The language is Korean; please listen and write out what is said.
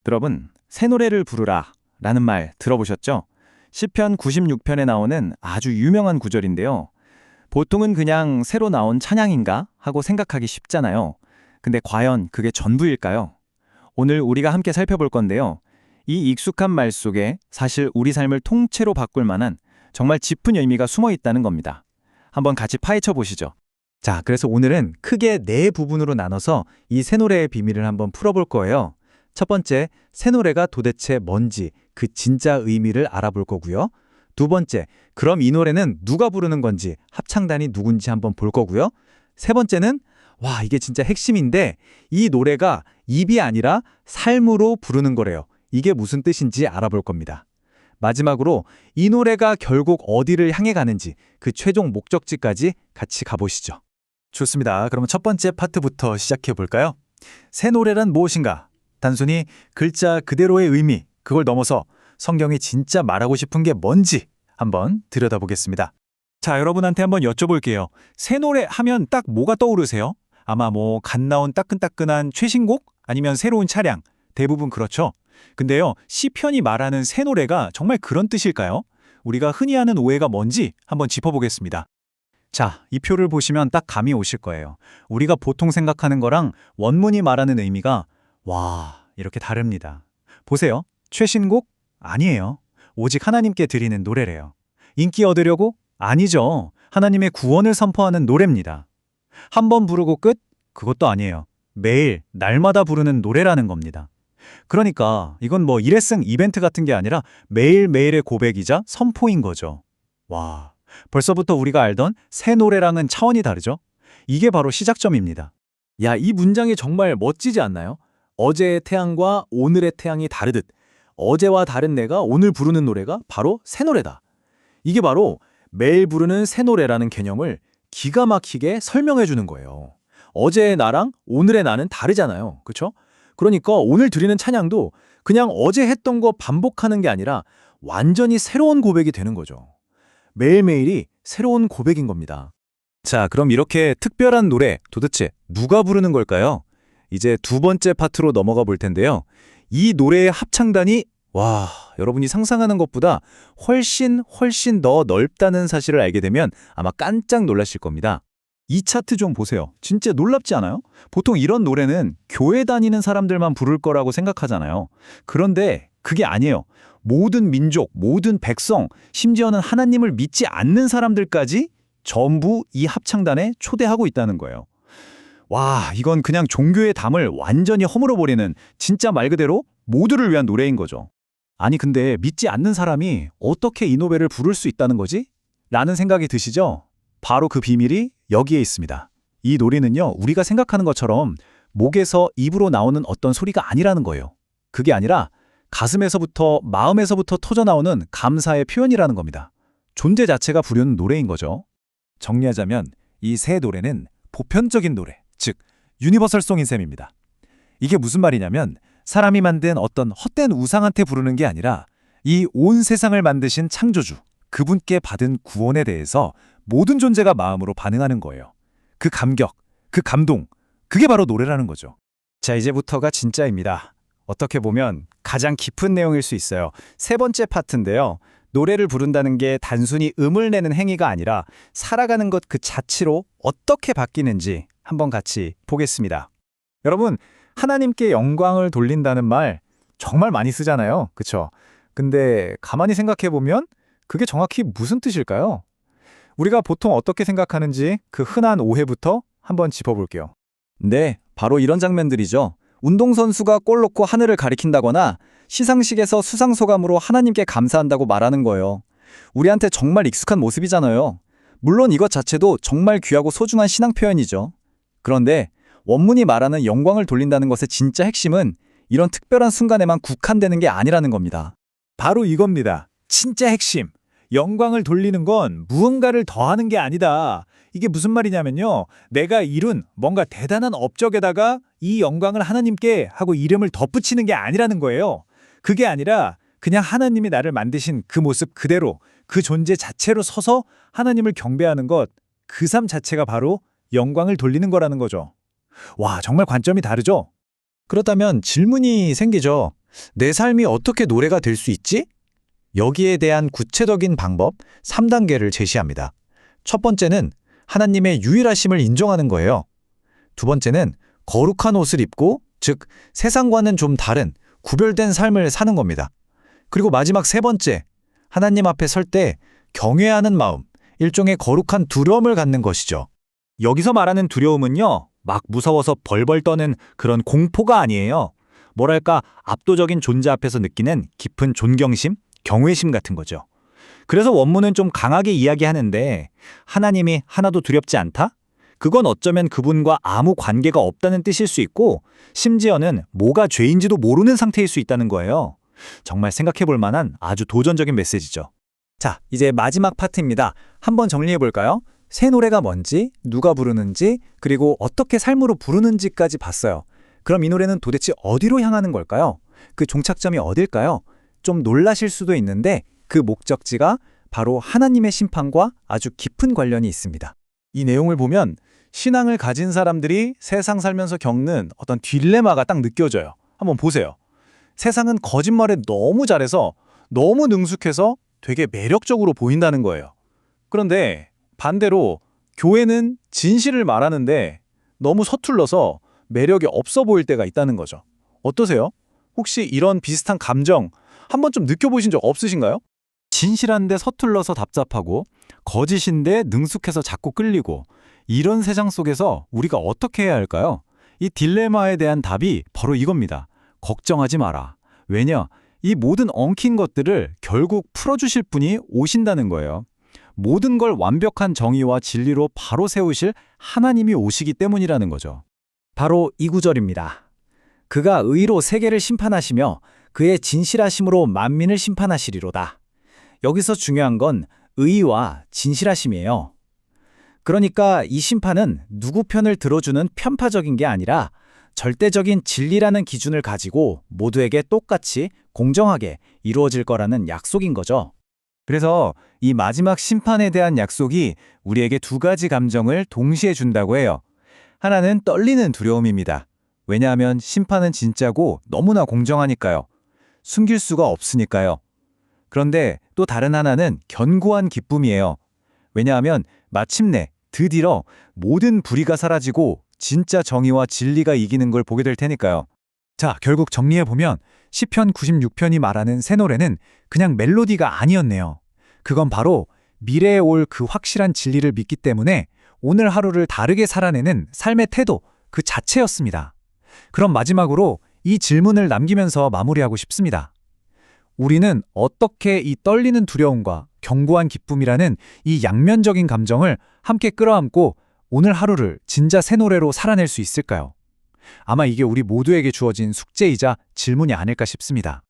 여러분, 새 노래를 부르라 라는 말 들어보셨죠? 시편 96편에 나오는 아주 유명한 구절인데요. 보통은 그냥 새로 나온 찬양인가 하고 생각하기 쉽잖아요. 근데 과연 그게 전부일까요? 오늘 우리가 함께 살펴볼 건데요. 이 익숙한 말 속에 사실 우리 삶을 통째로 바꿀 만한 정말 짚은 의미가 숨어 있다는 겁니다. 한번 같이 파헤쳐 보시죠. 자, 그래서 오늘은 크게 네 부분으로 나눠서 이 새 노래의 비밀을 한번 풀어볼 거예요. 첫 번째, 새 노래가 도대체 뭔지 그 진짜 의미를 알아볼 거고요. 두 번째, 그럼 이 노래는 누가 부르는 건지 합창단이 누군지 한번 볼 거고요. 세 번째는 와, 이게 진짜 핵심인데 이 노래가 입이 아니라 삶으로 부르는 거래요. 이게 무슨 뜻인지 알아볼 겁니다. 마지막으로 이 노래가 결국 어디를 향해 가는지 그 최종 목적지까지 같이 가보시죠. 좋습니다. 그럼 첫 번째 파트부터 시작해 볼까요? 새 노래란 무엇인가? 단순히 글자 그대로의 의미, 그걸 넘어서 성경이 진짜 말하고 싶은 게 뭔지 한번 들여다보겠습니다. 자, 여러분한테 한번 여쭤볼게요. 새 노래 하면 딱 뭐가 떠오르세요? 아마 갓 나온 따끈따끈한 최신곡? 아니면 새로운 차량? 대부분 그렇죠. 근데요, 시편이 말하는 새 노래가 정말 그런 뜻일까요? 우리가 흔히 하는 오해가 뭔지 한번 짚어보겠습니다. 자, 이 표를 보시면 딱 감이 오실 거예요. 우리가 보통 생각하는 거랑 원문이 말하는 의미가 와, 이렇게 다릅니다. 보세요. 최신곡? 아니에요. 오직 하나님께 드리는 노래래요. 인기 얻으려고? 아니죠. 하나님의 구원을 선포하는 노래입니다. 한 번 부르고 끝? 그것도 아니에요. 매일, 날마다 부르는 노래라는 겁니다. 그러니까 이건 일회성 이벤트 같은 게 아니라 매일매일의 고백이자 선포인 거죠. 와, 벌써부터 우리가 알던 새 노래랑은 차원이 다르죠? 이게 바로 시작점입니다. 야, 이 문장이 정말 멋지지 않나요? 어제의 태양과 오늘의 태양이 다르듯 어제와 다른 내가 오늘 부르는 노래가 바로 새 노래다. 이게 바로 매일 부르는 새 노래라는 개념을 기가 막히게 설명해 주는 거예요. 어제의 나랑 오늘의 나는 다르잖아요. 그렇죠? 그러니까 오늘 드리는 찬양도 그냥 어제 했던 거 반복하는 게 아니라 완전히 새로운 고백이 되는 거죠. 매일매일이 새로운 고백인 겁니다. 자, 그럼 이렇게 특별한 노래 도대체 누가 부르는 걸까요? 이제 두 번째 파트로 넘어가 볼 텐데요. 이 노래의 합창단이 여러분이 상상하는 것보다 훨씬 더 넓다는 사실을 알게 되면 아마 깜짝 놀라실 겁니다. 이 차트 좀 보세요. 진짜 놀랍지 않아요? 보통 이런 노래는 교회 다니는 사람들만 부를 거라고 생각하잖아요. 그런데 그게 아니에요. 모든 민족, 모든 백성, 심지어는 하나님을 믿지 않는 사람들까지 전부 이 합창단에 초대하고 있다는 거예요. 와, 이건 그냥 종교의 담을 완전히 허물어버리는 진짜 말 그대로 모두를 위한 노래인 거죠. 아니 근데 믿지 않는 사람이 어떻게 이 노래를 부를 수 있다는 거지? 라는 생각이 드시죠? 바로 그 비밀이 여기에 있습니다. 이 노래는요, 우리가 생각하는 것처럼 목에서 입으로 나오는 어떤 소리가 아니라는 거예요. 그게 아니라 가슴에서부터 마음에서부터 터져나오는 감사의 표현이라는 겁니다. 존재 자체가 부르는 노래인 거죠. 정리하자면 이 새 노래는 보편적인 노래, 즉 유니버설송인 셈입니다. 이게 무슨 말이냐면 사람이 만든 어떤 헛된 우상한테 부르는 게 아니라 이 온 세상을 만드신 창조주, 그분께 받은 구원에 대해서 모든 존재가 마음으로 반응하는 거예요. 그 감격, 그 감동, 그게 바로 노래라는 거죠. 자, 이제부터가 진짜입니다. 어떻게 보면 가장 깊은 내용일 수 있어요. 세 번째 파트인데요. 노래를 부른다는 게 단순히 음을 내는 행위가 아니라 살아가는 것 그 자체로 어떻게 바뀌는지 한번 같이 보겠습니다. 여러분, 하나님께 영광을 돌린다는 말 정말 많이 쓰잖아요. 그쵸? 근데 가만히 생각해보면 그게 정확히 무슨 뜻일까요? 우리가 보통 어떻게 생각하는지 그 흔한 오해부터 한번 짚어볼게요. 네, 바로 이런 장면들이죠. 운동선수가 골 넣고 하늘을 가리킨다거나 시상식에서 수상소감으로 하나님께 감사한다고 말하는 거예요. 우리한테 정말 익숙한 모습이잖아요. 물론 이것 자체도 정말 귀하고 소중한 신앙 표현이죠. 그런데 원문이 말하는 영광을 돌린다는 것의 진짜 핵심은 이런 특별한 순간에만 국한되는 게 아니라는 겁니다. 바로 이겁니다. 진짜 핵심. 영광을 돌리는 건 무언가를 더하는 게 아니다. 이게 무슨 말이냐면요. 내가 이룬 뭔가 대단한 업적에다가 이 영광을 하나님께 하고 이름을 덧붙이는 게 아니라는 거예요. 그게 아니라 그냥 하나님이 나를 만드신 그 모습 그대로 그 존재 자체로 서서 하나님을 경배하는 것, 그 삶 자체가 바로 영광을 돌리는 거라는 거죠. 와, 정말 관점이 다르죠? 그렇다면 질문이 생기죠. 내 삶이 어떻게 노래가 될 수 있지? 여기에 대한 구체적인 방법 3단계를 제시합니다. 첫 번째는 하나님의 유일하심을 인정하는 거예요. 두 번째는 거룩한 옷을 입고, 즉 세상과는 좀 다른 구별된 삶을 사는 겁니다. 그리고 마지막 세 번째, 하나님 앞에 설 때 경외하는 마음, 일종의 거룩한 두려움을 갖는 것이죠. 여기서 말하는 두려움은요, 막 무서워서 벌벌 떠는 그런 공포가 아니에요. 뭐랄까, 압도적인 존재 앞에서 느끼는 깊은 존경심, 경외심 같은 거죠. 그래서 원문은 좀 강하게 이야기하는데, 하나님이 하나도 두렵지 않다? 그건 어쩌면 그분과 아무 관계가 없다는 뜻일 수 있고, 심지어는 뭐가 죄인지도 모르는 상태일 수 있다는 거예요. 정말 생각해 볼 만한 아주 도전적인 메시지죠. 자, 이제 마지막 파트입니다. 한번 정리해 볼까요? 새 노래가 뭔지, 누가 부르는지, 그리고 어떻게 삶으로 부르는지까지 봤어요. 그럼 이 노래는 도대체 어디로 향하는 걸까요? 그 종착점이 어딜까요? 좀 놀라실 수도 있는데 그 목적지가 바로 하나님의 심판과 아주 깊은 관련이 있습니다. 이 내용을 보면 신앙을 가진 사람들이 세상 살면서 겪는 어떤 딜레마가 딱 느껴져요. 한번 보세요. 세상은 거짓말에 너무 잘해서 너무 능숙해서 되게 매력적으로 보인다는 거예요. 그런데 반대로 교회는 진실을 말하는데 너무 서툴러서 매력이 없어 보일 때가 있다는 거죠. 어떠세요? 혹시 이런 비슷한 감정 한번 좀 느껴보신 적 없으신가요? 진실한데 서툴러서 답답하고 거짓인데 능숙해서 자꾸 끌리고 이런 세상 속에서 우리가 어떻게 해야 할까요? 이 딜레마에 대한 답이 바로 이겁니다. 걱정하지 마라. 왜냐? 이 모든 엉킨 것들을 결국 풀어주실 분이 오신다는 거예요. 모든 걸 완벽한 정의와 진리로 바로 세우실 하나님이 오시기 때문이라는 거죠. 바로 이 구절입니다. 그가 의로 세계를 심판하시며 그의 진실하심으로 만민을 심판하시리로다. 여기서 중요한 건 의와 진실하심이에요. 그러니까 이 심판은 누구 편을 들어주는 편파적인 게 아니라 절대적인 진리라는 기준을 가지고 모두에게 똑같이 공정하게 이루어질 거라는 약속인 거죠. 그래서 이 마지막 심판에 대한 약속이 우리에게 두 가지 감정을 동시에 준다고 해요. 하나는 떨리는 두려움입니다. 왜냐하면 심판은 진짜고 너무나 공정하니까요. 숨길 수가 없으니까요. 그런데 또 다른 하나는 견고한 기쁨이에요. 왜냐하면 마침내 드디어 모든 불의가 사라지고 진짜 정의와 진리가 이기는 걸 보게 될 테니까요. 자, 결국 정리해보면 시편 96편이 말하는 새 노래는 그냥 멜로디가 아니었네요. 그건 바로 미래에 올 그 확실한 진리를 믿기 때문에 오늘 하루를 다르게 살아내는 삶의 태도 그 자체였습니다. 그럼 마지막으로 이 질문을 남기면서 마무리하고 싶습니다. 우리는 어떻게 이 떨리는 두려움과 견고한 기쁨이라는 이 양면적인 감정을 함께 끌어안고 오늘 하루를 진짜 새 노래로 살아낼 수 있을까요? 아마 이게 우리 모두에게 주어진 숙제이자 질문이 아닐까 싶습니다.